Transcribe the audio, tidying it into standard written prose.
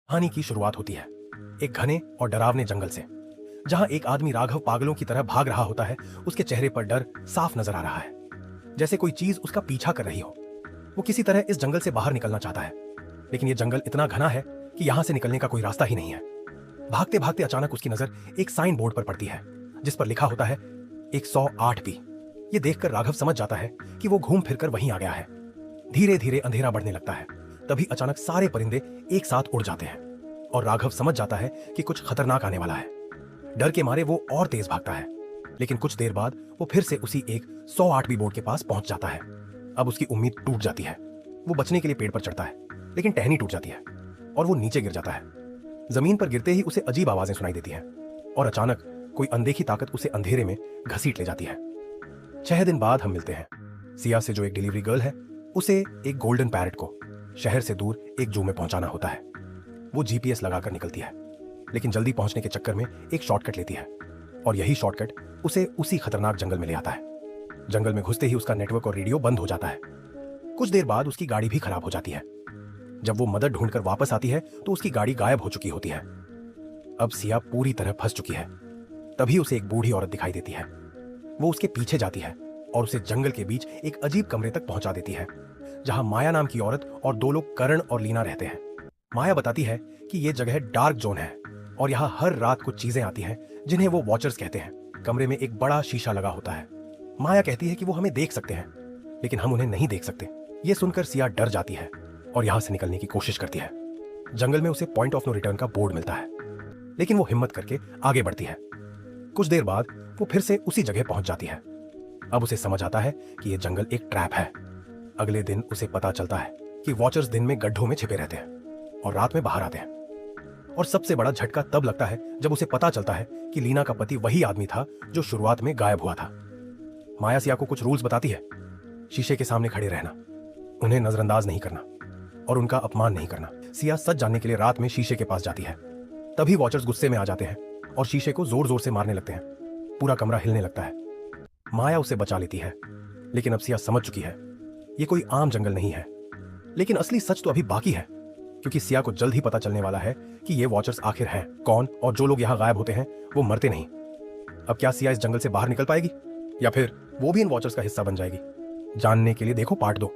कहानी की शुरुआत होती है एक घने और डरावने जंगल से, जहां एक आदमी राघव पागलों की तरह भाग रहा होता है। उसके चेहरे पर डर साफ नजर आ रहा है, जैसे कोई चीज उसका पीछा कर रही हो। वो किसी तरह इस जंगल से बाहर निकलना चाहता है, लेकिन ये जंगल इतना घना है कि यहां से निकलने का कोई रास्ता ही नहीं है। भागते भागते अचानक उसकी नजर एक साइन बोर्ड पर पड़ती है, जिस पर लिखा होता है 108 बी। ये देखकर राघव समझ जाता है कि वो घूम फिरकर वहीं आ गया है। धीरे धीरे अंधेरा बढ़ने लगता है। तभी अचानक सारे परिंदे एक साथ उड़ जाते हैं और राघव समझ जाता है कि कुछ खतरनाक आने वाला है। डर के मारे वो और तेज भागता है, लेकिन कुछ देर बाद वो फिर से उसी एक 108वीं बोर्ड के पास पहुंच जाता है। अब उसकी उम्मीद टूट जाती है। वो बचने के लिए पेड़ पर चढ़ता है, लेकिन टहनी टूट जाती है और वो नीचे गिर जाता है। जमीन पर गिरते ही उसे अजीब आवाजें सुनाई देती हैं और अचानक कोई अनदेखी ताकत उसे अंधेरे में घसीट ले जाती है। 6 दिन बाद हम मिलते हैं। सिया से जो एक डिलीवरी गर्ल है, उसे एक गोल्डन पैरेट को शहर से दूर एक जू में पहुंचाना होता है। वो जीपीएस लगाकर निकलती है, लेकिन जल्दी पहुंचने के चक्कर में एक शॉर्टकट लेती है और यही शॉर्टकट उसे उसी खतरनाक जंगल में ले आता है। जंगल में घुसते ही उसका नेटवर्क और रेडियो बंद हो जाता है। कुछ देर बाद उसकी गाड़ी भी खराब हो जाती है। जब वो मदद ढूंढकर वापस आती है तो उसकी गाड़ी गायब हो चुकी होती है। अब सिया पूरी तरह फंस चुकी है। तभी उसे एक बूढ़ी औरत दिखाई देती है। वो उसके पीछे जाती है और उसे जंगल के बीच एक अजीब कमरे तक पहुंचा देती है, जहां माया नाम की औरत और 2 लोग करण और लीना रहते हैं। माया बताती है कि यह जगह डार्क जोन है और यहां हर रात कुछ चीजें आती हैं जिन्हें वो वॉचर्स कहते हैं। कमरे में एक बड़ा शीशा लगा होता है। माया कहती है कि वो हमें देख सकते हैं, लेकिन हम उन्हें नहीं देख सकते। ये सुनकर सिया डर जाती है और यहां से निकलने की कोशिश करती है। जंगल में उसे पॉइंट ऑफ नो रिटर्न का बोर्ड मिलता है, लेकिन वो हिम्मत करके आगे बढ़ती है। कुछ देर बाद वो फिर से उसी जगह पहुंच जाती है। अब उसे समझ आता है कि यह जंगल एक ट्रैप है। अगले दिन उसे पता चलता है कि वॉचर्स दिन में गड्ढों में छिपे रहते हैं और रात में बाहर आते हैं। और सबसे बड़ा झटका तब लगता है जब उसे पता चलता है कि लीना का पति वही आदमी था जो शुरुआत में गायब हुआ था। माया सिया को कुछ रूल्स बताती है। शीशे के सामने खड़े रहना, उन्हें नजरअंदाज नहीं करना और उनका अपमान नहीं करना। सिया सच जानने के लिए रात में शीशे के पास जाती है। तभी वॉचर्स गुस्से में आ जाते हैं और शीशे को जोर जोर से मारने लगते हैं। पूरा कमरा हिलने लगता है। माया उसे बचा लेती है, लेकिन अब सिया समझ चुकी है ये कोई आम जंगल नहीं है। लेकिन असली सच तो अभी बाकी है, क्योंकि सिया को जल्द ही पता चलने वाला है कि ये वॉचर्स आखिर हैं कौन और जो लोग यहां गायब होते हैं वो मरते नहीं। अब क्या सिया इस जंगल से बाहर निकल पाएगी या फिर वो भी इन वॉचर्स का हिस्सा बन जाएगी? जानने के लिए देखो पार्ट 2।